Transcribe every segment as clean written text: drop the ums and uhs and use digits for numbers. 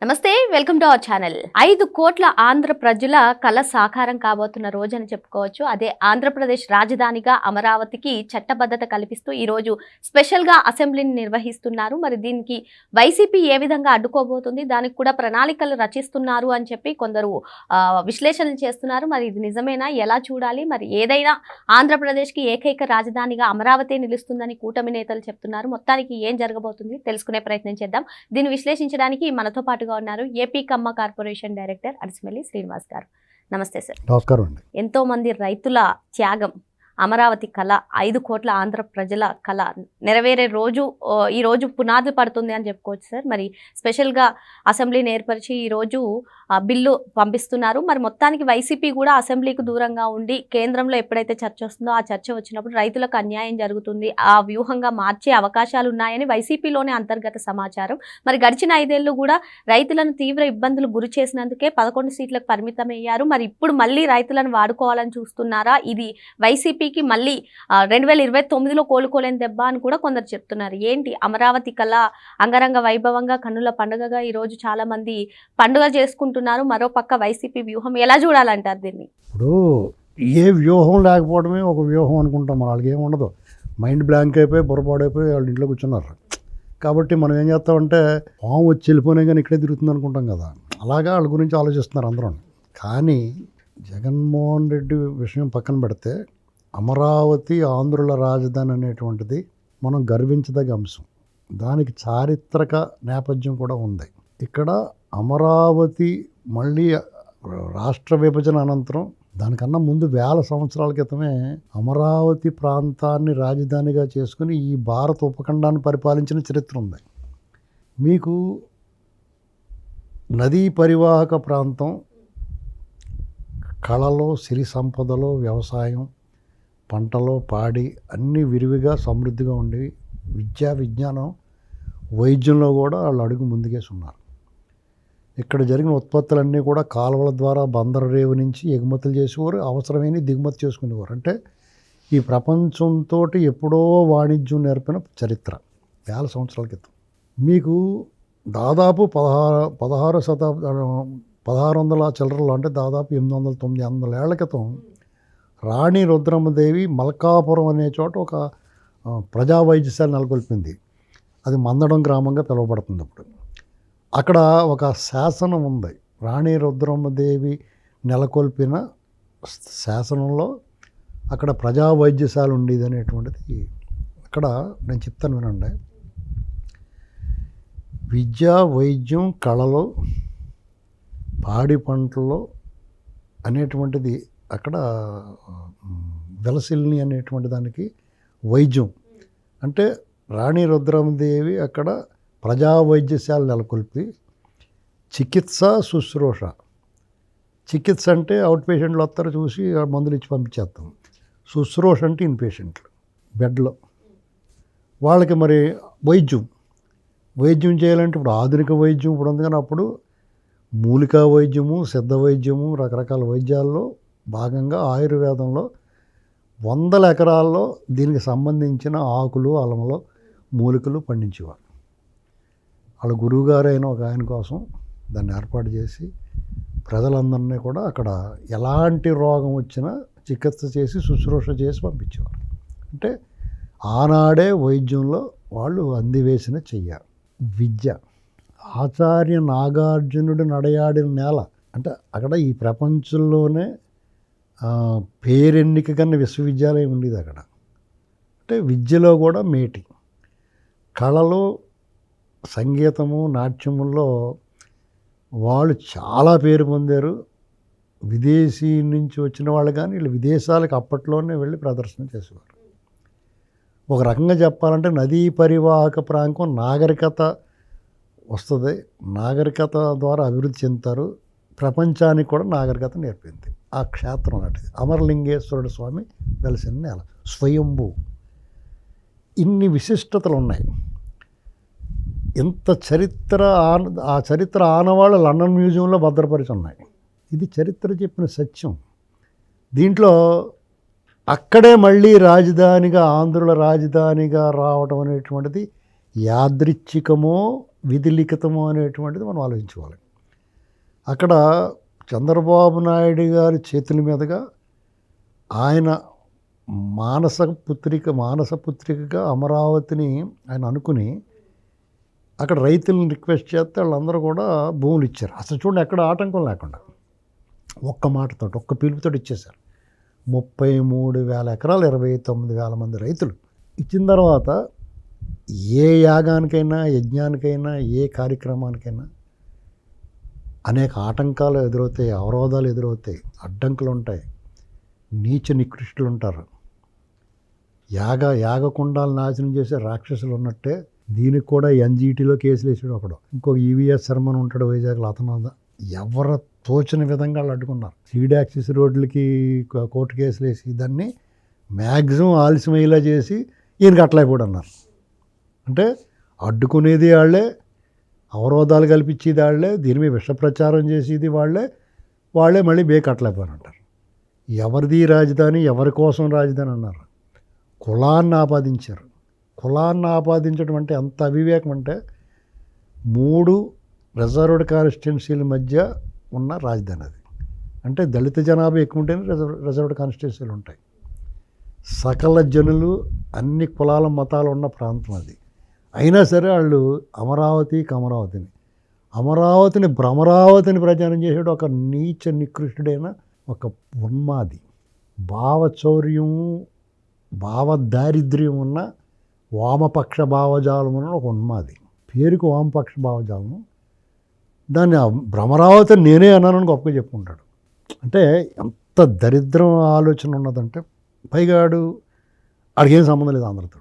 నమస్తే, welcome to our channel. 5 కోట్ల ఆంధ్ర ప్రజల కల సాకారం కాబోతున్న రోజు అని చెప్పుకోవచ్చు. అదే ఆంధ్రప్రదేశ్ రాజధానిగా అమరావతికి చట్టబద్ధత కల్పిస్తూ ఈ రోజు స్పెషల్ గా అసెంబ్లీని నిర్వహిస్తున్నారు. మరి దీనికి వైసీపీ ఏ విధంగా అడ్డుకోబోతుంది, దానికి కూడా ప్రణాళికలు రచిస్తున్నారు అని చెప్పి కొందరు విశ్లేషణలు చేస్తున్నారు. మరి ఇది నిజమేనా, ఎలా చూడాలి? మరి ఏదైనా ఆంధ్రప్రదేశ్కి ఏకైక రాజధానిగా అమరావతి నిలుస్తుందని కూటమి నేతలు చెప్తున్నారు. మొత్తానికి ఏం జరగబోతుంది తెలుసుకునే ప్రయత్నం చేద్దాం. దీన్ని విశ్లేషించడానికి మనతో పాటు ఉన్నారు ఏపీ కమ్మ కార్పొరేషన్ డైరెక్టర్ అరిసిమెల్లి శ్రీనివాస్ గారు. నమస్తే సార్. నమస్కారం అండి. ఎంతో మంది రైతుల త్యాగం, అమరావతి కళ, 5 కోట్ల ఆంధ్ర ప్రజల కళ నెరవేరే రోజు ఈ రోజు పునాది పడుతుంది అని చెప్పుకోవచ్చు సార్. మరి స్పెషల్గా అసెంబ్లీని ఏర్పరిచి ఈరోజు బిల్లు పంపిస్తున్నారు. మరి మొత్తానికి వైసీపీ కూడా అసెంబ్లీకి దూరంగా ఉండి కేంద్రంలో ఎప్పుడైతే చర్చ వస్తుందో ఆ చర్చ వచ్చినప్పుడు రైతులకు అన్యాయం జరుగుతుంది, ఆ వ్యూహంగా మార్చే అవకాశాలు ఉన్నాయని వైసీపీలోనే అంతర్గత సమాచారం. మరి గడిచిన 5 ఏళ్ళు కూడా రైతులను తీవ్ర ఇబ్బందులు గురి చేసినందుకే 11 సీట్లకు పరిమితమయ్యారు. మరి ఇప్పుడు మళ్ళీ రైతులను వాడుకోవాలని చూస్తున్నారా? ఇది వైసీపీ మళ్ళీ 2029లో కోలుకోలేని దెబ్బ అని కూడా కొందరు చెప్తున్నారు. ఏంటి అమరావతి కళ అంగరంగ వైభవంగా కన్నుల పండుగగా ఈ రోజు చాలా మంది పండుగ చేసుకుంటున్నారు. మరో పక్క వైసీపీ వ్యూహం ఎలా చూడాలంటారు దీన్ని? ఇప్పుడు ఏ వ్యూహం లేకపోవడమే ఒక వ్యూహం అనుకుంటాం. వాళ్ళకి ఏమి ఉండదు, మైండ్ బ్లాంక్ అయిపోయి బుర్రపాడైపోయి వాళ్ళు ఇంట్లో కూర్చున్నారు. కాబట్టి మనం ఏం చేస్తామంటే పాము వచ్చి వెళ్ళిపోయినా కానీ ఇక్కడే తిరుగుతుంది అనుకుంటాం కదా, అలాగా వాళ్ళ గురించి ఆలోచిస్తున్నారు అందరూ. కానీ జగన్మోహన్ రెడ్డి విషయం పక్కన పెడితే అమరావతి ఆంధ్రుల రాజధాని అనేటువంటిది మనం గర్వించదగ్గ అంశం. దానికి చారిత్రక నేపథ్యం కూడా ఉంది. ఇక్కడ అమరావతి మళ్ళీ రాష్ట్ర విభజన అనంతరం, దానికన్నా ముందు 1000 సంవత్సరాల క్రితమే అమరావతి ప్రాంతాన్ని రాజధానిగా చేసుకుని ఈ భారత ఉపఖండాన్ని పరిపాలించిన చరిత్ర ఉంది. మీకు నదీ పరివాహక ప్రాంతం, కళలో, సిరి సంపదలో, వ్యవసాయం, పంటలో, పాడి అన్నీ విరివిగా సమృద్ధిగా ఉండేవి. విద్యా విజ్ఞానం వైద్యంలో కూడా వాళ్ళు అడుగు ముందుకేసి ఉన్నారు. ఇక్కడ జరిగిన ఉత్పత్తులన్నీ కూడా కాలువల ద్వారా బందరు రేవు నుంచి ఎగుమతులు చేసేవారు, అవసరమైన దిగుమతి చేసుకునేవారు. అంటే ఈ ప్రపంచంతో ఎప్పుడో వాణిజ్యం నేర్పిన చరిత్ర 1000 సంవత్సరాల క్రితం. మీకు దాదాపు 1600 చిల్లరలు, అంటే దాదాపు 800-900 ఏళ్ల క్రితం రాణి రుద్రమ్మదేవి మల్కాపురం అనే చోట ఒక ప్రజా వైద్యశాల నెలకొల్పింది. అది మందడం గ్రామంగా పిలువబడుతుంది. అక్కడ ఒక శాసనం ఉంది. రాణి రుద్రమ్మదేవి నెలకొల్పిన శాసనంలో అక్కడ ప్రజా వైద్యశాల ఉండేది అనేటువంటిది అక్కడ నేను చెప్తాను వినండి. విద్య, వైద్యం, కళలో, పాడి పంటల్లో అనేటువంటిది అక్కడ వెలసిల్ని అనేటువంటి దానికి వైద్యం అంటే రాణి రుద్రమదేవి అక్కడ ప్రజా వైద్యశాల నెలకొల్పి చికిత్స, శుశ్రూష. చికిత్స అంటే అవుట్ పేషెంట్లు వస్తారు, చూసి మందులు ఇచ్చి పంపించేస్తాం. శుశ్రూష అంటే ఇన్ పేషెంట్లు బెడ్లో వాళ్ళకి. మరి వైద్యం చేయాలంటే ఇప్పుడు ఆధునిక వైద్యం ఇప్పుడు ఉంది, కానీ అప్పుడు మూలికా వైద్యము, సిద్ధ వైద్యము, రకరకాల వైద్యాల్లో భాగంగా ఆయుర్వేదంలో 100 ఎకరాల్లో దీనికి సంబంధించిన ఆకులు, అలములు, మూలికలు పండించేవారు. వాళ్ళ గురువుగారు అయిన ఒక ఆయన కోసం దాన్ని ఏర్పాటు చేసి ప్రజలందరినీ కూడా అక్కడ ఎలాంటి రోగం వచ్చినా చికిత్స చేసి శుశ్రూష చేసి పంపించేవారు. అంటే ఆనాడే వైద్యంలో వాళ్ళు అందివేసిన చెయ్యారు. విద్య, ఆచార్య నాగార్జునుడు నడయాడిన నేల. అంటే అక్కడ ఈ ప్రపంచంలోనే పేరెన్నిక కన్నా విశ్వవిద్యాలయం ఉండేది అక్కడ. అంటే విద్యలో కూడా మేటి, కళలో, సంగీతము, నాట్యముల్లో వాళ్ళు చాలా పేరు పొందారు. విదేశీ నుంచి వచ్చిన వాళ్ళు కానీ వీళ్ళు విదేశాలకు అప్పట్లోనే వెళ్ళి ప్రదర్శన చేసేవారు. ఒక రకంగా చెప్పాలంటే నదీ పరివాహక ప్రాంతం నాగరికత వస్తుంది, నాగరికత ద్వారా అభివృద్ధి చెందుతారు, ప్రపంచానికి కూడా నాగరికత నేర్పింది. ఆ క్షేత్రం నాటిది అమరలింగేశ్వరుడు స్వామి వెలిసిన నేల, స్వయంభూ. ఇన్ని విశిష్టతలు ఉన్నాయి. ఇంత చరిత్ర, ఆ చరిత్ర ఆనవాళ్ళు లండన్ మ్యూజియంలో భద్రపరిచి ఉన్నాయి. ఇది చరిత్ర చెప్పిన సత్యం. దీంట్లో అక్కడే మళ్ళీ రాజధానిగా, ఆంధ్రుల రాజధానిగా రావడం అనేటువంటిది యాదృచ్ఛికమో విధి లిఖితము అనేటువంటిది మనం ఆలోచించుకోవాలి. అక్కడ చంద్రబాబు నాయుడు గారి చేతుల మీదుగా ఆయన మానస పుత్రికగా అమరావతిని ఆయన అనుకుని అక్కడ రైతులను రిక్వెస్ట్ చేస్తే వాళ్ళందరూ కూడా భూములు ఇచ్చారు. అసలు చూడండి, ఎక్కడ ఆటంకం లేకుండా ఒక్క మాటతో ఒక్క పిలుపుతో ఇచ్చేశారు. 33,000 ఎకరాలు 29,000 మంది రైతులు ఇచ్చిన తర్వాత ఏ యాగానికైనా యజ్ఞానికైనా ఏ కార్యక్రమానికైనా అనేక ఆటంకాలు ఎదురవుతాయి, అవరోధాలు ఎదురవుతాయి, అడ్డంకులు ఉంటాయి, నీచ నికృష్టులు ఉంటారు. యాగకుండాలు నాశనం చేసే రాక్షసులు ఉన్నట్టే దీనికి కూడా ఎన్జీటీలో కేసులు వేసాడు ఒకడు. ఇంకొక ఈవీఎస్ శర్మన్ ఉంటాడు వైజాగ్లో, అతను ఎవరు తోచిన విధంగా వాళ్ళు అడ్డుకున్నారు. 3 యాక్సిస్ రోడ్లకి కోర్టు కేసులు వేసి దాన్ని మ్యాక్సిమం ఆలస్యమయ్యేలా చేసి ఈయనకి అట్లయిపోడు అన్నారు. అంటే అడ్డుకునేది వాళ్ళే, అవరోధాలు కల్పించేది వాళ్ళే, దీని మీద విష ప్రచారం చేసేది వాళ్ళే మళ్ళీ బేక్ అట్లయిపోయారంటారు. ఎవరిది రాజధాని, ఎవరి కోసం రాజధాని అన్నారు. కులాన్ని ఆపాదించారు. కులాన్ని ఆపాదించడం అంటే ఎంత అవివేకం అంటే 3 రిజర్వ్డ్ కాన్స్టిట్యున్సీల మధ్య ఉన్న రాజధాని అది. అంటే దళిత జనాభా ఎక్కువ ఉంటేనే రిజర్వ్డ్ కాన్స్టిట్యున్సీలు ఉంటాయి. సకల జనులు అన్ని కులాల మతాలు ఉన్న ప్రాంతం అది. అయినా సరే వాళ్ళు అమరావతిని భ్రమరావతిని ప్రచారం చేసాడు ఒక నీచ నికృష్టుడైన ఒక ఉన్మాది. భావచౌర్యం భావదారిద్ర్యం ఉన్న వామపక్ష భావజాలం ఉన్న ఒక ఉన్మాది. పేరుకు వామపక్ష భావజాలం, దాన్ని భ్రమరావతిని నేనే అన్నానని గొప్పగా చెప్పుకుంటాడు. అంటే ఎంత దరిద్రం ఆలోచన ఉన్నదంటే, పైగా ఆడికేం సంబంధం లేదు అందరితో.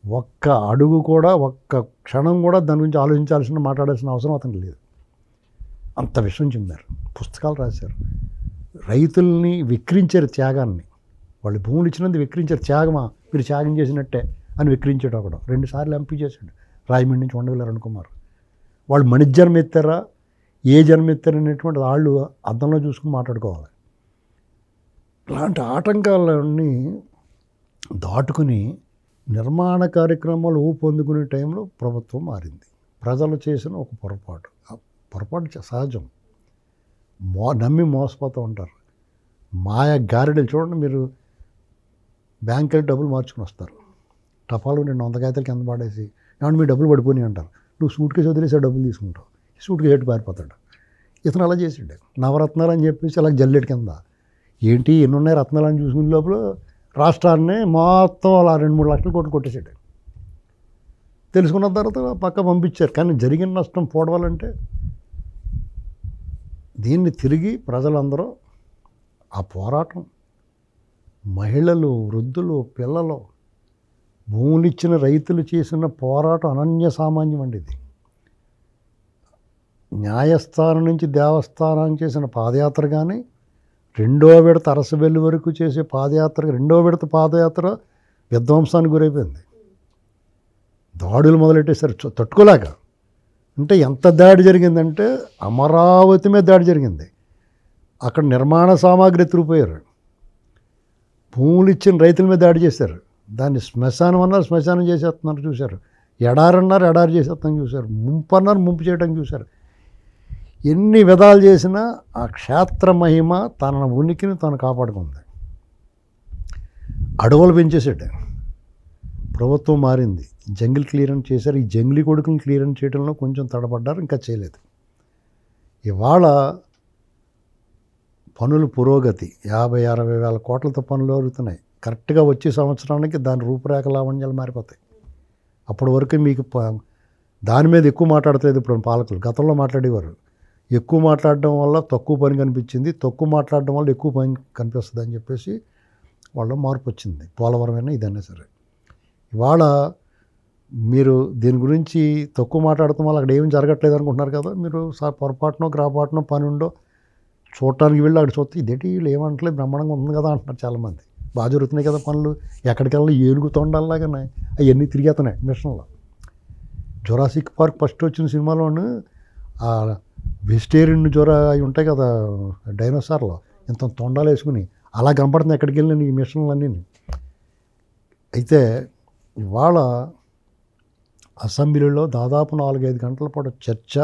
ఒక్క అడుగు కూడా, ఒక్క క్షణం కూడా దాని గురించి ఆలోచించాల్సిన, మాట్లాడాల్సిన అవసరం అతనికి లేదు. అంత విషయం చెందారు, పుస్తకాలు రాశారు. రైతుల్ని విక్రించారు, త్యాగాన్ని. వాళ్ళు భూములు ఇచ్చినందుకు విక్రించారు. త్యాగమా, మీరు త్యాగం చేసినట్టే అని విక్రించాడు ఒకడు. 2 సార్లు ఎంపీ చేశాడు రాజమండ్రి నుంచి ఉండవల్లి అరుణ్ కుమార్. వాళ్ళు మనిషి జన్మ ఎత్తారా, ఏ జన్మ ఎత్తారు అనేటువంటి వాళ్ళు అద్దంలో చూసుకుని మాట్లాడుకోవాలి. ఇలాంటి ఆటంకాలన్నీ దాటుకుని నిర్మాణ కార్యక్రమాలు ఊపొందుకునే టైంలో ప్రభుత్వం మారింది. ప్రజలు చేసిన ఒక పొరపాటు, ఆ పొరపాటు సహజం. నమ్మి మోసపోతూ ఉంటారు. మాయ గారెడలు చూడండి, మీరు బ్యాంక్ వెళ్ళి డబ్బులు మార్చుకుని వస్తారు, టపాలు 200 కాగితాలు కింద పడేసి ఏమన్నా మీ డబ్బులు పడిపోయి అంటారు. నువ్వు సూట్ కేసు వదిలేసి డబ్బులు తీసుకుంటావు, సూట్ కేసు ఎట్టు పారిపోతాడు. ఇతను అలా చేసాడు. నవరత్నాలు అని చెప్పేసి అలా జల్లెట్ కింద ఏంటి ఎన్ని ఉన్నాయి రత్నాలు అని చూసుకునే లోపల రాష్ట్రాన్ని మొత్తం అలా 2-3 లక్షల కోట్లు కొట్టేసాడు. తెలుసుకున్న తర్వాత పక్క పంపించారు. కానీ జరిగిన నష్టం పోవడాలంటే దీన్ని తిరిగి ప్రజలందరూ ఆ పోరాటం, మహిళలు, వృద్ధులు, పిల్లలు, భూములు ఇచ్చిన రైతులు చేసిన పోరాటం అనన్య సామాన్యం అండి. ఇది న్యాయస్థానం నుంచి దేవస్థానం చేసిన పాదయాత్ర కానీ, 2వ విడత అరసవెల్లి వరకు చేసే పాదయాత్ర, 2వ విడత పాదయాత్ర విధ్వంసానికి గురైపోయింది. దాడులు మొదలెట్టేశారు తట్టుకోలేక. అంటే ఎంత దాడి జరిగిందంటే అమరావతి మీద దాడి జరిగింది. అక్కడ నిర్మాణ సామాగ్రి ఎత్తుకుపోయారు. భూములు ఇచ్చిన రైతుల మీద దాడి చేశారు. దాన్ని శ్మశానం అన్నారు, శ్మశానం చేసేస్తున్నారు చూశారు. ఎడారన్నారు, ఎడారి చేసేస్తాను చూశారు. ముంపు అన్నారు, ముంపు చేయడం చూశారు. ఎన్ని విధాలు చేసినా ఆ క్షేత్ర మహిమ తన ఉనికిని తను కాపాడుకుంది. అడవులు పెంచేసాడు. ప్రభుత్వం మారింది, జంగిల్ క్లియరెన్స్ చేశారు. ఈ జంగిలీ కొడుకుని క్లియరెన్స్ చేయడంలో కొంచెం తడబడ్డారు, ఇంకా చేయలేదు. ఇవాళ పనులు పురోగతి 50-60 వేల కోట్లతో పనులు జరుగుతున్నాయి. కరెక్ట్గా వచ్చే సంవత్సరానికి దాని రూపురేఖ లావణ్యాలు మారిపోతాయి. అప్పటి వరకు మీకు దాని మీద ఎక్కువ మాట్లాడలేదు ఇప్పుడు పాలకులు. గతంలో మాట్లాడేవారు. ఎక్కువ మాట్లాడడం వల్ల తక్కువ పని కనిపించింది, తక్కువ మాట్లాడడం వల్ల ఎక్కువ పని కనిపిస్తుంది అని చెప్పేసి వాళ్ళ మార్పు వచ్చింది. పోలవరమైనా ఇదైనా సరే. ఇవాళ మీరు దీని గురించి తక్కువ మాట్లాడటం వల్ల అక్కడ ఏం జరగట్లేదు అనుకుంటున్నారు కదా. మీరు పొరపాటునో గ్రాపాటునో పని ఉండో చూడటానికి వెళ్ళి అక్కడ చూస్తే ఇదేంటి వీళ్ళు ఏమంటలేదు, బ్రహ్మాండంగా ఉంది కదా అంటున్నారు చాలామంది. బాగా జరుగుతున్నాయి కదా పనులు, ఎక్కడికి వెళ్ళి ఏనుగు తొండాలాగానే అవన్నీ తిరిగేస్తున్నాయి మిషన్లో. జొరాసిక్ పార్క్ ఫస్ట్ వచ్చిన సినిమాలోను ఆ వెజిటేరియన్ అవి ఉంటాయి కదా డైనోసార్లో, ఇంత తొండాలు వేసుకుని అలా కనపడుతుంది ఎక్కడికి వెళ్ళిన ఈ మిషన్లు అన్నీ. అయితే ఇవాళ అసెంబ్లీలో దాదాపు 4-5 గంటల పాటు చర్చ.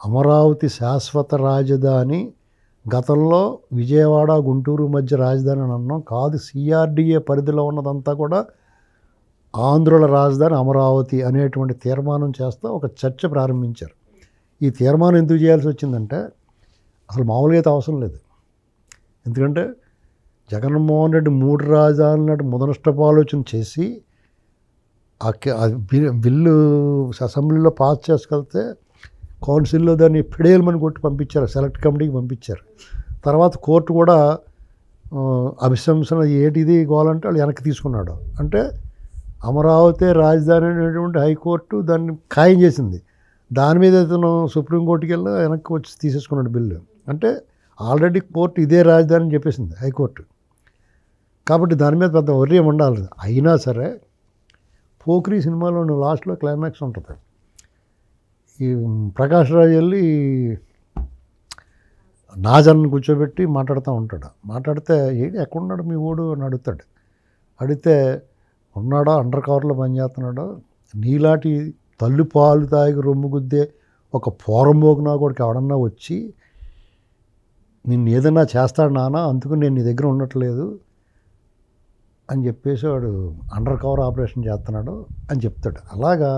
అమరావతి శాశ్వత రాజధాని, గతంలో విజయవాడ గుంటూరు మధ్య రాజధాని అని అన్నాం, కాదు సిఆర్డిఏ పరిధిలో ఉన్నదంతా కూడా ఆంధ్రుల రాజధాని అమరావతి అనేటువంటి తీర్మానం చేస్తూ ఒక చర్చ ప్రారంభించారు. ఈ తీర్మానం ఎందుకు చేయాల్సి వచ్చిందంటే అసలు మామూలుగా అయితే అవసరం లేదు. ఎందుకంటే జగన్మోహన్ రెడ్డి 3 రాజధానుల నాటి ముదనష్టపు ఆలోచన చేసి ఆ బిల్లు అసెంబ్లీలో పాస్ చేసుకెళ్తే కౌన్సిల్లో దాన్ని ఫిడేల్మని కొట్టి పంపించారు, సెలెక్ట్ కమిటీకి పంపించారు. తర్వాత కోర్టు కూడా అభిశంసన ఏంటిది గోలంటే వాళ్ళు వెనక్కి తీసుకున్నాడు. అంటే అమరావతి రాజధాని అనేటువంటి హైకోర్టు దాన్ని ఖాయం చేసింది. దాని మీద ఇతను సుప్రీంకోర్టుకి వెళ్ళి వెనక్కి వచ్చి తీసేసుకున్నాడు బిల్లు. అంటే ఆల్రెడీ కోర్టు ఇదే రాజధాని అని చెప్పేసింది హైకోర్టు. కాబట్టి దాని మీద పెద్ద వర్రీ ఉండాలి. అయినా సరే పోక్రీ సినిమాలో లాస్ట్లో క్లైమాక్స్ ఉంటుంది. ఈ ప్రకాష్ రాజ్ వెళ్ళి నాజర్ని కూర్చోబెట్టి మాట్లాడుతూ ఉంటాడు. మాట్లాడితే ఏంటి ఎక్కడున్నాడు మీ ఊడు అని అడుగుతాడు. అడిగితే ఉన్నాడో అండర్ కవర్లో పనిచేస్తున్నాడో, నీలాంటి తల్లి పాలు తాగి రొమ్ము గుద్దే ఒక పోరంబోకు నా కొడుకు ఎవడన్నా వచ్చి నిన్ను ఏదన్నా చేస్తాడు నాన్న, అందుకు నేను నీ దగ్గర ఉండట్లేదు అని చెప్పేసి వాడు అండర్ కవర్ ఆపరేషన్ చేస్తున్నాడు అని చెప్తాడు. అలాగా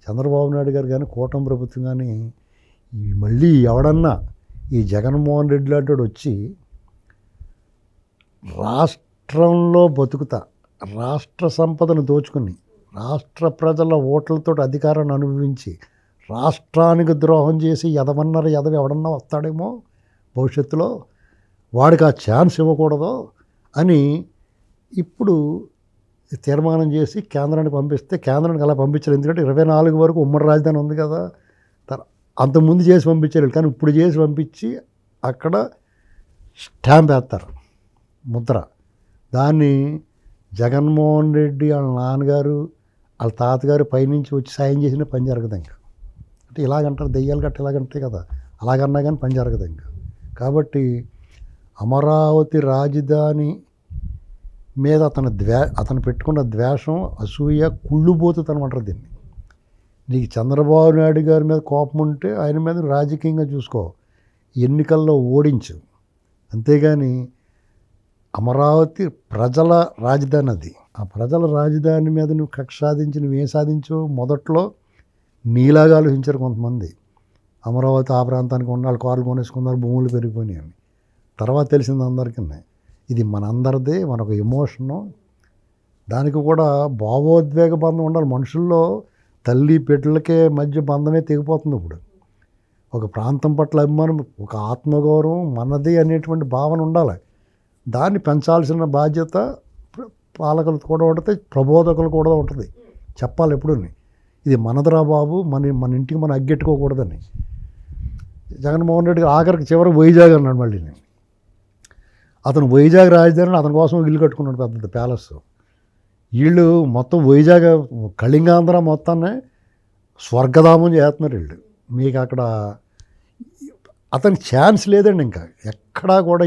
చంద్రబాబు నాయుడు గారు కానీ కూటమి ప్రభుత్వం కానీ మళ్ళీ ఎవడన్నా ఈ జగన్మోహన్ రెడ్డి లాంటి వాడు వచ్చి రాష్ట్రంలో బతుకుతా, రాష్ట్ర సంపదను దోచుకుని, రాష్ట్ర ప్రజల ఓట్లతో అధికారాన్ని అనుభవించి రాష్ట్రానికి ద్రోహం చేసి ఎదవన్నర ఎదవి ఎవడన్నా వస్తాడేమో భవిష్యత్తులో, వాడికి ఆ ఛాన్స్ ఇవ్వకూడదు అని ఇప్పుడు తీర్మానం చేసి కేంద్రానికి పంపిస్తే, కేంద్రానికి అలా పంపించారు. ఎందుకంటే 24 వరకు ఉమ్మడి రాజధాని ఉంది కదా, అంతకుముందు చేసి పంపించారు. కానీ ఇప్పుడు చేసి పంపించి అక్కడ స్టాంప్ వేస్తారు, ముద్ర. దాన్ని జగన్మోహన్ రెడ్డి వాళ్ళ నాన్నగారు వాళ్ళ తాతగారు పైనుంచి వచ్చి సాయం చేసిన పని జరగదు ఇంకా. అంటే ఇలాగంటారు దెయ్యాలు గట్ట ఇలాగంటాయి కదా, అలాగన్నా కానీ పని జరగదు ఇంకా. కాబట్టి అమరావతి రాజధాని మీద అతను పెట్టుకున్న ద్వేషం, అసూయ, కుళ్ళుబోతుతనం అంటారు దీన్ని. నీకు చంద్రబాబు నాయుడు గారి మీద కోపం ఉంటే ఆయన మీద రాజకీయంగా చూసుకో, ఎన్నికల్లో ఓడించు. అంతేగాని అమరావతి ప్రజల రాజధాని, అది ఆ ప్రజల రాజధాని మీద నువ్వు కక్ష సాధించి నువ్వేం సాధించావు? మొదట్లో నీలాగా ఆలోచించారు కొంతమంది. అమరావతి ఆ ప్రాంతానికి ఉన్న వాళ్ళు కార్లు కొనేసుకున్నారు, భూములు పెరిగిపోయినాయి అని. తర్వాత తెలిసింది అందరికీ ఇది మనందరిదే, మనకు ఎమోషను. దానికి కూడా భావోద్వేగ బంధం ఉండాలి మనుషుల్లో. తల్లి బిడ్డలకే మధ్య బంధమే తెగిపోతుంది ఇప్పుడు. ఒక ప్రాంతం పట్ల అభిమానం, ఒక ఆత్మగౌరవం మనది అనేటువంటి భావన ఉండాలి. దాన్ని పెంచాల్సిన బాధ్యత పాలకులకు కూడా ఉంటుంది, ప్రబోధకులు కూడా ఉంటుంది. చెప్పాలి ఎప్పుడు ఇది మనదరా బాబు, మన ఇంటికి మనం అగ్గెట్టుకోకూడదని. జగన్మోహన్ రెడ్డి ఆఖరికి చివరికి వైజాగ్ అన్నాడు. మళ్ళీ అతను వైజాగ్ రాజధాని అతని కోసం ఇల్లు కట్టుకున్నాడు, పెద్ద ప్యాలెస్. వీళ్ళు మొత్తం వైజాగ్ కళింగాంధ్ర మొత్తాన్ని స్వర్గధామం చేస్తున్నారు వీళ్ళు. మీకు అక్కడ అతనికి ఛాన్స్ లేదండి ఇంకా ఎక్కడా కూడా.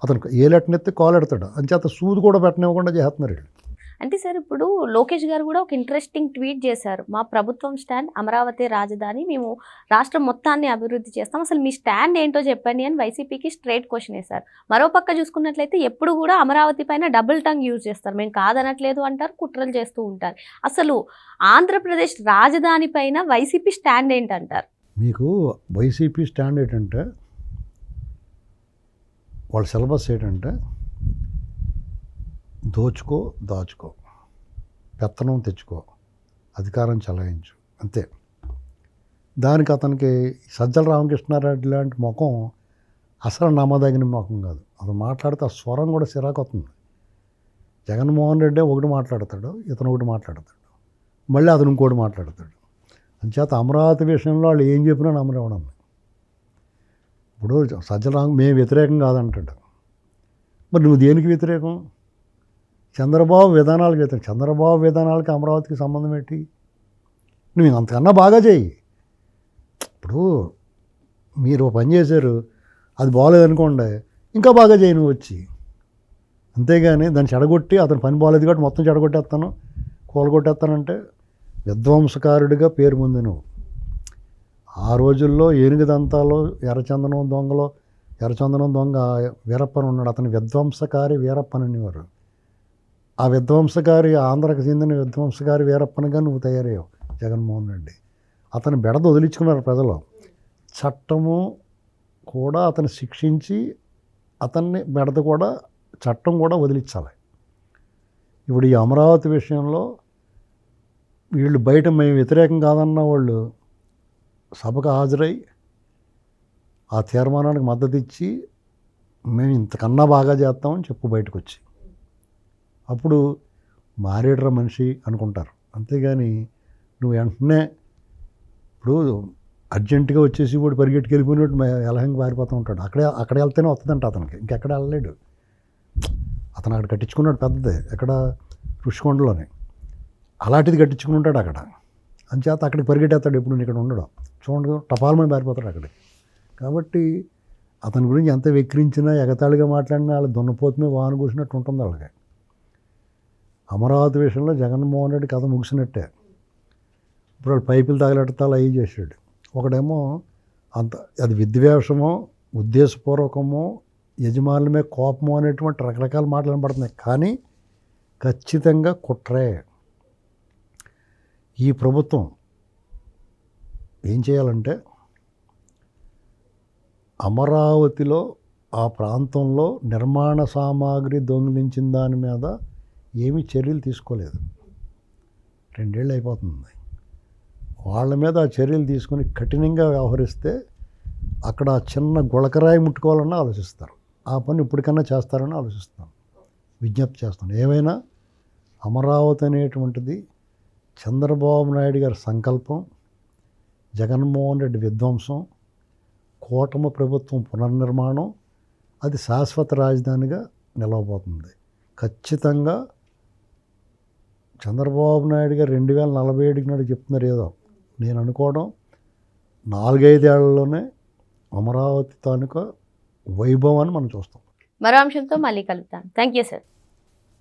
అతను ఏలెట్టనెత్తి కాలెడతాడు, అంచేత సూది కూడా పెట్టనివ్వకుండా చేస్తున్నారు వీళ్ళు. అంటే సార్ ఇప్పుడు లోకేష్ గారు కూడా ఒక ఇంట్రెస్టింగ్ ట్వీట్ చేశారు. మా ప్రభుత్వం స్టాండ్ అమరావతి రాజధాని, మేము రాష్ట్రం మొత్తాన్ని అభివృద్ధి చేస్తాం, అసలు మీ స్టాండ్ ఏంటో చెప్పండి అని వైసీపీకి స్ట్రైట్ క్వశ్చన్ వేశారు. మరోపక్క చూసుకున్నట్లయితే ఎప్పుడు కూడా అమరావతి పైన డబుల్ టంగ్ యూజ్ చేస్తారు. మేము కాదనట్లేదు అంటారు, కుట్రలు చేస్తూ ఉంటారు. అసలు ఆంధ్రప్రదేశ్ రాజధాని పైన వైసీపీ స్టాండ్ ఏంటంటారు? మీకు వైసీపీ స్టాండ్ ఏంటంటే, వాళ్ళ సిలబస్ ఏంటంటే దోచుకో, దాచుకో, పెత్తనం తెచ్చుకో, అధికారం చలాయించు, అంతే. దానికి అతనికి సజ్జల రామకృష్ణారెడ్డి లాంటి ముఖం అసలు నమ్మదగిన ముఖం కాదు. అతను మాట్లాడితే ఆ స్వరం కూడా చిరాకు వస్తుంది. జగన్మోహన్ రెడ్డి ఒకటి మాట్లాడతాడు, ఇతను ఒకటి మాట్లాడతాడు, మళ్ళీ అతను ఇంకోటి మాట్లాడతాడు. అంచేత అమరావతి విషయంలో వాళ్ళు ఏం చెప్పినా నమ్మనివ్వడం. ఇప్పుడు సజ్జల రామ మేము వ్యతిరేకం కాదంటాడు. మరి నువ్వు దేనికి వ్యతిరేకం? చంద్రబాబు విధానాలకు వ్యతిరేకం. చంద్రబాబు విధానాలకి అమరావతికి సంబంధం ఏంటి? నువ్వు అంతకన్నా బాగా చేయి. ఇప్పుడు మీరు పని చేశారు, అది బాగోలేదనుకోండి, ఇంకా బాగా చేయి నువ్వు వచ్చి. అంతేగాని దాన్ని చెడగొట్టి అతను పని బాగోలేదు కాబట్టి మొత్తం చెడగొట్టేస్తాను, కూలగొట్టేస్తానంటే విధ్వంసకారుడిగా పేరు పొంది నువ్వు. ఆ రోజుల్లో ఏనుగు దంతాలు ఎర్రచందనం దొంగ వీరప్పన్ ఉన్నాడు. అతని విధ్వంసకారి వీరప్పన్ అనేవారు. ఆ విధ్వంసకారి, ఆంధ్రకు చెందిన విధ్వంసకారి వీరప్పన్గా నువ్వు తయారయ్యావు జగన్మోహన్ రెడ్డి. అతని బెడద వదిలించుకున్నారు ప్రజలు. చట్టము కూడా అతను శిక్షించి అతన్ని బెడద కూడా చట్టం కూడా వదిలించాలి. ఇప్పుడు ఈ అమరావతి విషయంలో వీళ్ళు బయట మేము వ్యతిరేకం కాదన్న వాళ్ళు సభకు హాజరై ఆ తీర్మానానికి మద్దతు ఇచ్చి మేము ఇంతకన్నా బాగా చేస్తామని చెప్పు బయటకు వచ్చి, అప్పుడు మారేడరా మనిషి అనుకుంటారు. అంతేగాని నువ్వు వెంటనే ఇప్పుడు అర్జెంటుగా వచ్చేసి ఇప్పుడు పరిగెట్టుకు వెళ్ళిపోయినట్టు ఎలహంగా పారిపోతూ ఉంటాడు. అక్కడ వెళ్తేనే వస్తుందంట అతనికి, ఇంకెక్కడ వెళ్ళలేడు. అతను అక్కడ కట్టించుకున్నాడు పెద్దది, ఎక్కడ ఋషికొండలోనే అలాంటిది కట్టించుకుని ఉంటాడు అక్కడ. అంచేత అక్కడికి పరిగెట్టేస్తాడు ఎప్పుడు ఇక్కడ ఉండడం. చూడండి టపాలమని పారిపోతాడు అక్కడికి. కాబట్టి అతని గురించి ఎంత వెక్కిరించినా ఎగతాళిగా మాట్లాడినా వాళ్ళ దున్నపోతుమే వాహన కూర్చున్నట్టు ఉంటుంది వాళ్ళకి. అమరావతి విషయంలో జగన్మోహన్ రెడ్డి కథ ముగిసినట్టే. ఇప్పుడు వాళ్ళు పైపులు తగలెడతాలు అవి చేసాడు. ఒకడేమో అది విద్వేషమో ఉద్దేశపూర్వకమో యజమానుల మీద కోపమో అనేటువంటి రకరకాల మాటలు వినపడుతున్నాయి. కానీ ఖచ్చితంగా కుట్రే. ఈ ప్రభుత్వం ఏం చేయాలంటే అమరావతిలో ఆ ప్రాంతంలో నిర్మాణ సామాగ్రి దొంగిలించిన దాని మీద ఏమీ చర్యలు తీసుకోలేదు. 2 ఏళ్ళు అయిపోతుంది. వాళ్ళ మీద ఆ చర్యలు తీసుకొని కఠినంగా వ్యవహరిస్తే అక్కడ చిన్న గుళకరాయి ముట్టుకోవాలన్నా ఆలోచిస్తారు. ఆ పని ఇప్పటికన్నా చేస్తారని ఆలోచిస్తాను, విజ్ఞప్తి చేస్తాను. ఏమైనా అమరావతి అనేటువంటిది చంద్రబాబు నాయుడు గారి సంకల్పం, జగన్మోహన్ రెడ్డి విధ్వంసం, కూటమి ప్రభుత్వం పునర్నిర్మాణం, అది శాశ్వత రాజధానిగా నిలవబోతుంది. ఖచ్చితంగా చంద్రబాబు నాయుడు గారు 2047 నాడు చెప్తున్నారు ఏదో, నేను అనుకోవడం 4-5 ఏళ్లలోనే అమరావతి తాలూకా వైభవాన్ని మనం చూస్తాం. మరో అంశంతో మళ్ళీ కలుద్దాం. Thank you sir.